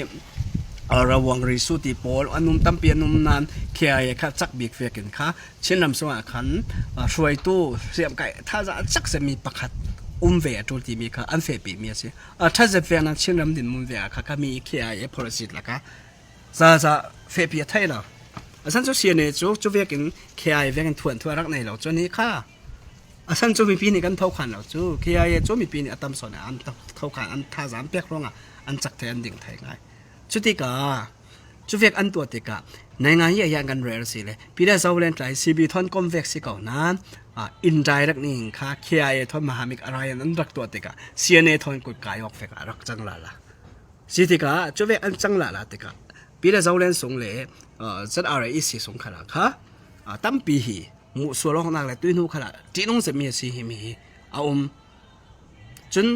rawang ri su ti pol anum tampi anum nan KIA kha chak bik vekin kha chinram sunga khan hroi tu siam kai tha za chak se mi pakhat ve atol ti mi kha an fe pi mi se tha je fe na chinram din mun ve kha mi KIA policy la ka za fe pi thai la asan chu CNA chu vekin KIA vekin thuan rak nei lo chu ni kha asan chu mi pi ni kan thau khan lo chu KIA chu mi pi ni atam son an thau khan an tha jam pek ronga an chak the an ding thai ngai chutika chu vek an tu tika nai nga hi ya gan rel si le pi da zawlen trai CB thon convex si ko nan indirect ning kha KIA thon mahamik arayan an rak tu tika CNA thon kut kai ok fek rak chang la la sitika chu vek an chang la tika pi da zawlen sung le ZRAC sung khala kha tam pi hi mu so lo nak le tui nu khala ti nong se mi si hi mi chun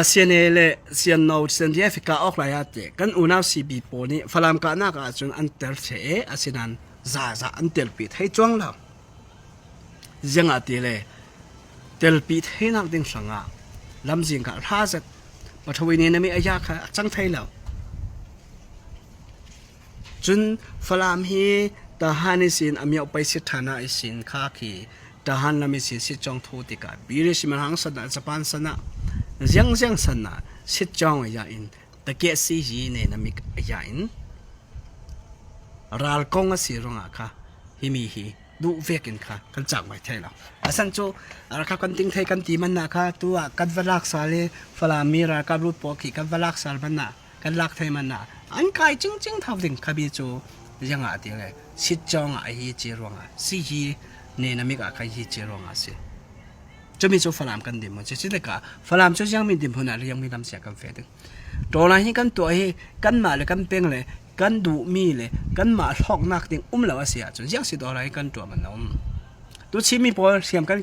CNA le CNO CNDF ka ok la ya te kan unaw CB po ni falam ka na ka chun an tel che asinan za an tel pi thai chwang la janga ti le tel pi thai nak ding sanga lam jing ka tha za pathoi ni na mi aya kha chang thai la chun falam hi ta hani sin amyau pai si thana isin kha ki ta han lami sin si chong thu tika biri siman hang sana Japan sana jiang sana si chong ya in ta ke si ji ne namik ya in ral kong a si ronga kha himi hi du vekin kha kan chang mai thaila asan chu ar kha kan ting thai kan ti man na kha tu a kan valak sale falami ra ka lut po ki kan valak sal man na kan lak thai man na an kai ching thau ding khabi chu yang a ti le sit chong a hi che ronga si hi ne na mi ka khai hi che ronga se chumi chu falam kan dim mo che le ka falam chu yang mi dim phuna riang mi lam sia kan fe de to la hi kan to hi kan ma le kan peng le kan du mi le kan ma hlok nak ting lawa sia chu yang si do la hi kan to man nom tu chi mi pol siam kan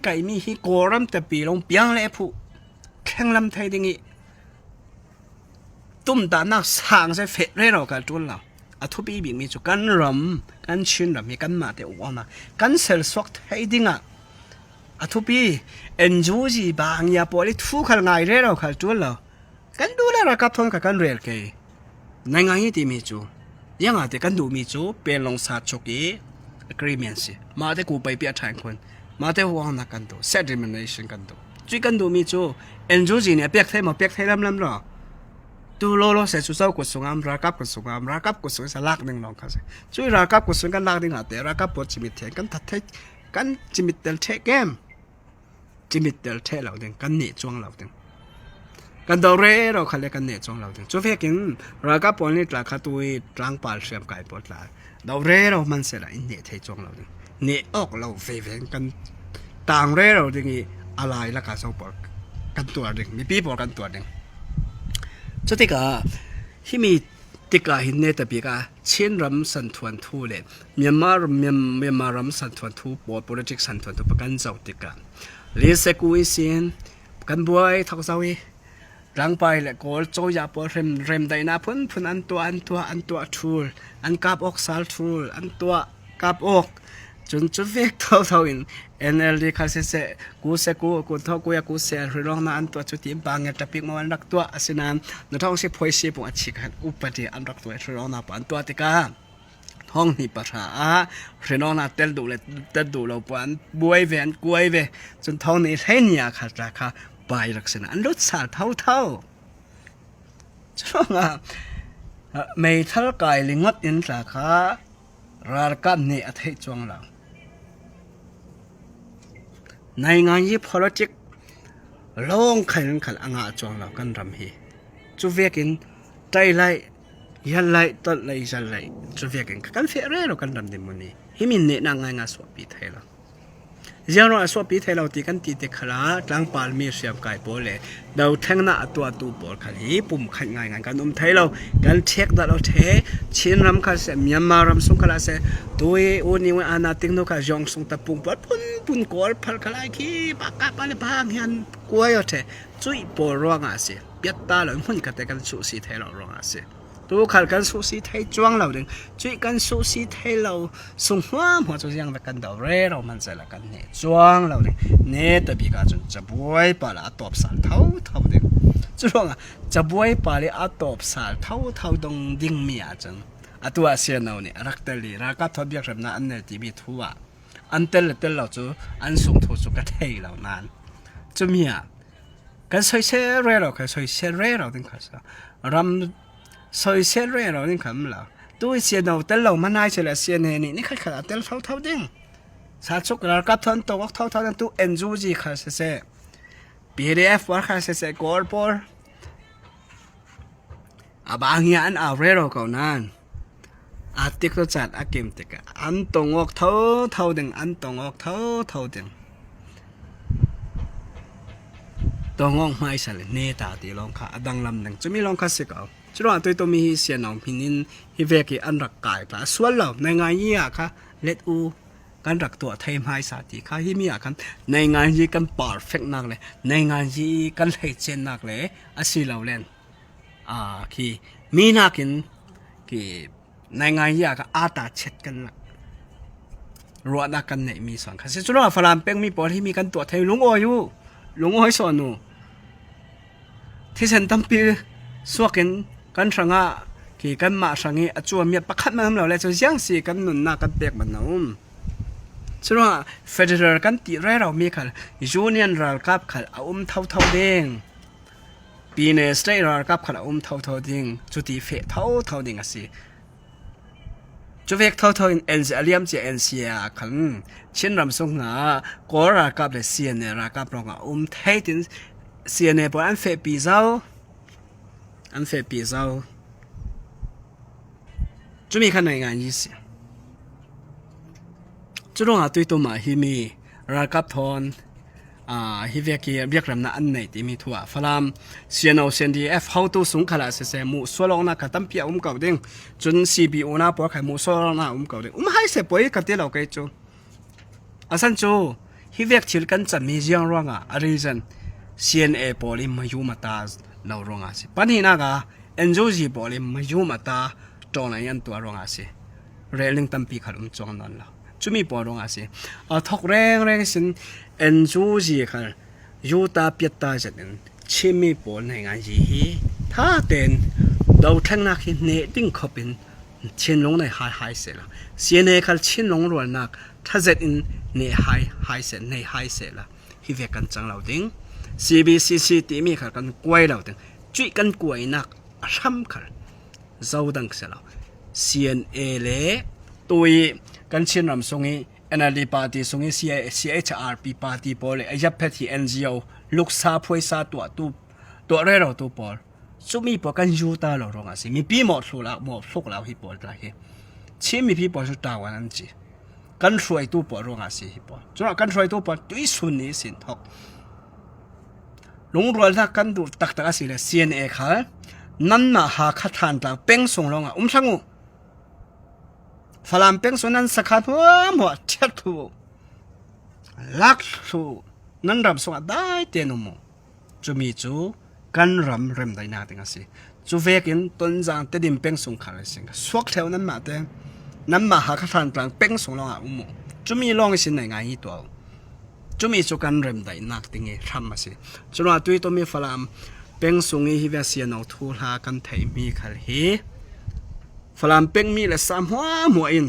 kai mi hi koram te pi long piang le phu kheng lam thai ding i tum da nak sang se fe re ro ka tun la a thu bi mi chu kan ram kan chin ram mi kan ma te wa na kan sel sok thai dinga a thu bi enju ji bang ya poli thu khal ngai re ro khal tun la kan du la ra ka thon ka kan rel ke nai ngai ti mi chu yang a te kan du mi chu pe long sa choki agreement si ma te ku pai pia thain khon ma te wa na kan do settlement kan do chui kan du mi chu enju ji ne pek thai ma pek thai lam ro tu lo se chu sau ko sungam rakap ko sung sa lak ding long kha se chui rakap ko sung kan lak ding ate rakap po chimit the kan that the kan chimit tel the game chimit tel the lo ding kan ni chuang lo ding kan do re ro khale kan ni chuang lo ding chu fe king rakap po ni tla kha tui tlang pal siam kai pot la do re ro man se la in ni the chuang lo ding ni ok lo fe kan tang re ro ding i alai la ka sau por kan tua ding mi pi por kan tua ding chutika himi tika hinne ta bika chinram san thuan thu le Myanmar ram san thuan thu politics san thuan thu pakan zau tika li se ku isin kan buai thak zawi rang pai le kol cho ya por rem dai na phun an tua thul an kap ok sal thul an tua kap ok chun chu vek thau in NLD khal se ku tho ku ya ku se rong na an tua chu tim bang ya tapik mo an rak tua asinan na thong se phoi se pu achik han upati an rak tua rong na pa an tua tikaห้องนี่ปะทะเรนอนาเตลดูเราปานบวยเวนกวยเวจนท้องนี้เห็นยาขาดราคาไปลักษณะอันรสชาติเท่าช่วงไม่ทัลกายลิงดอินราคารารกันนี่อัฐิจวงเราในงานยี่ politics ลงขันอ่างจวงเรากันรำฮีจูเวกินใจไล่ยันไล่ตัดไล่จันไล่จะเวียกันกันเฟรเรากันดำเนินมันนี่หิมินเนนังงานสวบปีไทยเรายังเราสวบปีไทยเราตีกันตีเด็กขลาตั้งปาลมีเสียบไก่โปเลยเราแทงหน้าตัวบอลขันฮีปุ่มขันงานกันไทยเรากันเช็คดัดเราเทชินรำขันเสียมีมารำส่งขลาเสียตัวโอนี่ว่านาติงโนกาจงส่งตะปุ่มปัดปุ่นกอลพัลขลาขี้ปากกาปาเลพางยันกวยเอาเทจุยโปรองอาเสียเปียตาเราหุ่นกันแต่กันสุสีไทยเรารองอาเสียตัวขัดกันสุสีไทยจ้วงเราดึงช่วยกันสุสีไทยเราส่งหัวจะยังไปกันดาวเร่เรามันใจละกันเนี่ยจ้วงเราดึงเนี่ยแต่ปีกาจนจะบวยปลาตบสารเท่าดึงจ้วงจะบวยปลาตบสารเท่าดงดิ่งเมียจังตัวเสียเราเนี่ยรักเตลีรักกับทบยักษ์นั้นอันเนี่ยที่มีทั่วอันเตลเราจูอันส่งทั่วสุกเทยเรานั้นจะเมียกันช่วยเชเร่เรากันช่วยเชเร่เราดึงข้าศึกรำซอยเส้นเรื่องเราเนี่ยคำเราตัวเสียเราแต่เรามันน่าจะละเสียเนี่ยนี่ขนาดแต่เท่าดิ้งสาธุเรากับทนตัวเท่านั้นตัวเอ็นจูจีค่ะเสีย PDF ว่าค่ะเสียกอลปอร์บางอย่างเอาเรื่องเราเก่านั้นอาทิตย์ก็จัดอาเกมติกะอันตรงออกเท่าดิ้งอันตรงออกเท่าดิ้งตัวงงไม่ใช่เลยเนตาตีลองค่ะดังลำหนึ่งจะมีลองค่ะสิเก่าจุดว่าตัวมีเสียงน้องพินินฮิเวกิอันรักกายกล้าส่วนเราในงานยี่ค่ะเล็ดอูการรักตัวไทยไม้สาธิค่ะที่มีกันในงานยี่กันปาร์เฟกนักเลยในงานยี่กันเฮเจนนักเลยอาศัยเราเล่นคือมีนักกินคือในงานยี่ก็อาตาเช็ดกันละรัวนักกันเนี่ยมีส่วนค่ะจุดว่าฝรั่งเป็นมีปอที่มีกันตัวไทยลุงอ้อยสอนหนูที่ฉันตั้งปีสวกินกันสังกี่กันมาสังเกตจวบมีประคับมันเราเลยจะยังสีกันหนุนหน้ากันเปียกมันนุ่มฉะนั้นเฟเดอร์กันตีแรเรามีขันยูเนียนเรากับขันเท่าเด้งปีเนสเตอร์เรากับขันเท่าเด้งจุดที่เฟเท่าเด้งสิจุดเฟกเท่าเอ็นซีเลียมจะเอ็นซีขันเช่นรำส่งหน้าก็เรากับเลยเซียนเรากับรองไทยถึงเซียนพออันเฟปีเจ้าอันเฟปีเจ้าจะมีขนาดงานยี่สิบจะต้องหาตัวมาฮิมีรักกับทอนฮิเวกีเรียกรำนักอันไหนที่มีทั่วฝรั่งเซียนเอาเซียนดีเขาตัวสูงขนาดเสียมูสโลนักตั้มเปียเก่าเด้งจนCBOน่าปวดไข่มูสโลนักเก่าเด้งให้เสียป่วยกับที่เราเกจูสันจูฮิเวกชิลกันจะมีเรื่องร่างอะไรจันCNA ปอลิมายูมาตาเราร่างสิปัญหาหน้าNGOG ปอลิมายูมาตาจงนั้นยันตัวร่างสิเรื่องตั้มปีขลุ่มจงนั้นละจุมีปอร่างสิทุกเรื่องสิNGOG ค่ะยูตาเปียตาจัดชิมีปอในงานยี่ถ้าเต้นเราทั้งนักเนติ้งเขาเป็นชินลงในหายเสร็จละ CNA ค่ะชินลงรวนนักถ้าเจ็ดเนหายเสร็จในหายเสร็จละฮิเวกันจังเราดิ้งCBCC ที่มีค่ะกันกวยเราถึงจุยกันกวยนักร่ำค่ะเจ้าดังเสียแล้ว CNA เล่ตัวกันเช่นรำส่งให้ NLD ปาร์ตี้ส่งให้ CHRP ปาร์ตี้พอเลยไอ้ยับเพที่ NGO ลูกสาวผู้สาวตัวเร่เราตัวพอสุมีพอกันยูตาเราลงอ่ะสิมีพี่หมดสุดแล้วหมดสุกแล้วฮิปพอได้เหรอชิมีพี่พอสุดตาวันนั้นจีกันช่วยตัวพอลงอ่ะสิฮิปพอจุดกันช่วยตัวพอด้วยส่วนนี้สินทอกลงรัวนักกันดูตักสิเลย CNA ค่ะนั่นน่ะหาขัดทานตาเป็งส่งลงอ่ะช่างงูฝรั่งเป็งส่งนั้นสักขัดหัวเช็ดถูลักถู นั้นรำสงได้เตียนโมจูมีจูกันรำเริ่มได้นาติงสิจูเวกินต้นจางเตดิมเป็งสงขาเลยสิงสวกแถวนั้นมาเตนั้นมาหาข้าทานกลางเป็งสงลองอาอุโมจูมีลองสินในไงตัวจูมีจูกันเริ่มได้นักติงทำมาสิจูว่าตุยตัวมีฝรั่งเป็งสงฮิเวเซียนเอาทูลากันไทยมีขัลฮีฝรั่งเป็งมีและสามหัวอิน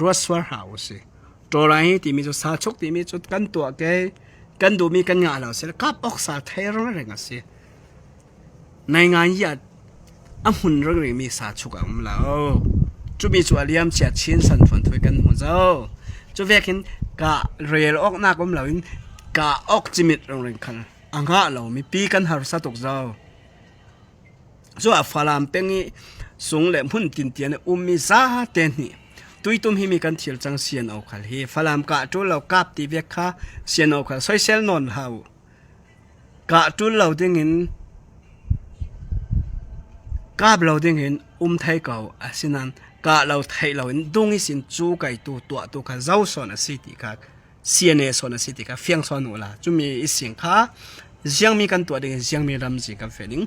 รัวสวรหาวสิตัวไรที่มีจุดสาชกที่มีจุดกันตัวแกกันดูมีกันงานเราเสียกับออกสาไทยร้องอะไรกันสิในงานยัดหุ่นเรื่องมีสาชกอ่ะเราจุมีจุดเลี้ยมเฉียดชิ้นสันฝันถวยกันหัวเจ้าจุเวกินกะเรียลออกหน้าก็เราอินกะออกจิมิตโรงเรียนคันอังกะเรามีปีกันหารุสตกเจ้าส่วนฝรั่งเป็นงี้สูงแหลมหุ่นตินเตียนมีซาเตนี่ตุยตุมฮิมีกันเที่ยวจังเสียนเอาขัลฮีฝรั่งกะจุเรากับตีเวกค่ะเสียนเอาขัลซอยเซลนอนเฮากะจุเราได้เงินกับเราได้เห็นไทยเก่าอาสินันกะเราไทยเราเห็นดงอิสินจูไก่ตัวกันเจ้าสอนสิติกะเสียนสอนสิติกะเฟียงสอนหัวละจุมีอิสิงค่ะยังมีกันตัวเด็กยังมีลำจีกันเฟลิง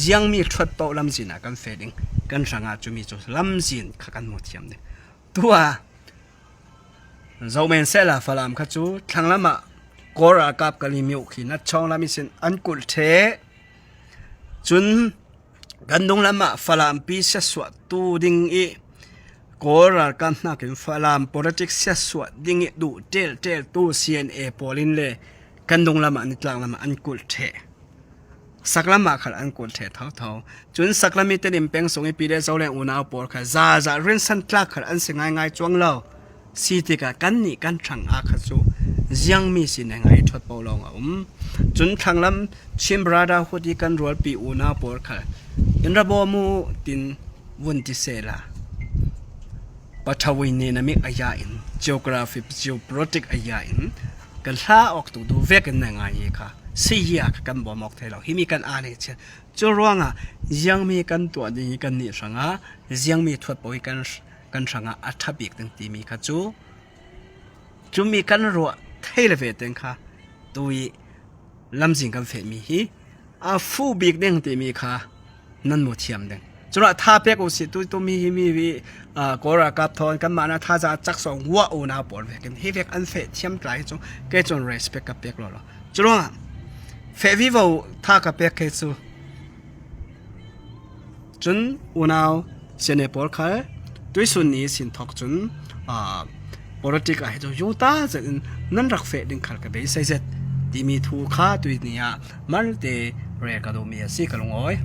ยังมีทวดเป่าลำจีนะกันเฟลิงกันสังอาจุมีจุลำจีนขกันหมดเทียมเนี่ยตัวเราเมนเซลาฝรั่งขจูทางละมะกอรากับกะลิมิวขีนัดช่องละมิสินอันกุลเทจุนกันดงละมะฝรั่งปีเสสวดตูดิงอีกอรากันนักฝรั่ง politics เสสวดดิงอีดูเตลตู CNA ปอลินเล่กันดงละมะนิตลังละมะอันกุลเทสักละมาขัดอันกุลเทเท่าจุนสักละมีเตดิมเป็งส่งให้ปีเดเจ้าแรงอุณาปอร์ค่ะจะเรียนสันตลักขัดอันเสียง่ายจวงเราสีติกากันนี่กันช่างอาคัจูยังมีสินง่ายทดเป่าลองจุนทางลำชิมบราดาหุดีกันรัวปีอุณาปอร์ค่ะอินระบมูตินวุนติเซลาปัทวินีนามิกอายาอิน geography geopolitics อายาอินกันท่าออกตัวดูเวกันง่ายค่ะสิยากกันบ่มอกไทยเราที่มีกันอ่านเช่นจะร้องยังมีกันตัวดีกันนี่สังยังมีทวดปอยกันสังอัฐบิกตั้งที่มีค่ะจูมีกันรัวไทยเลเวตังค่ะตัวลำสิงกันเฟมีฮีฟูบิกเด้งที่มีค่ะนั่นหมดเทียมเด้งจุดท่าเปียกอุสิตัวมีกอรากับทอนกันมานะท่าจะจักสองวัวอุณาปอดเวกันฮีเวกอันเฟเทียมไกลจงแกจน respect กับเปียกเราจุดเฟวิวท่ากับเปียกเคซูจนอุณาเสนปอร์ค่ะด้วยส่วนนี้สินทอกจนpolitics ให้จูตาจะนั่นรักเฟดิงขัดกับเบสเซตที่มีทูค่าตัวนี้มันเตะเรียกกันดูมีสิกลงอ้อย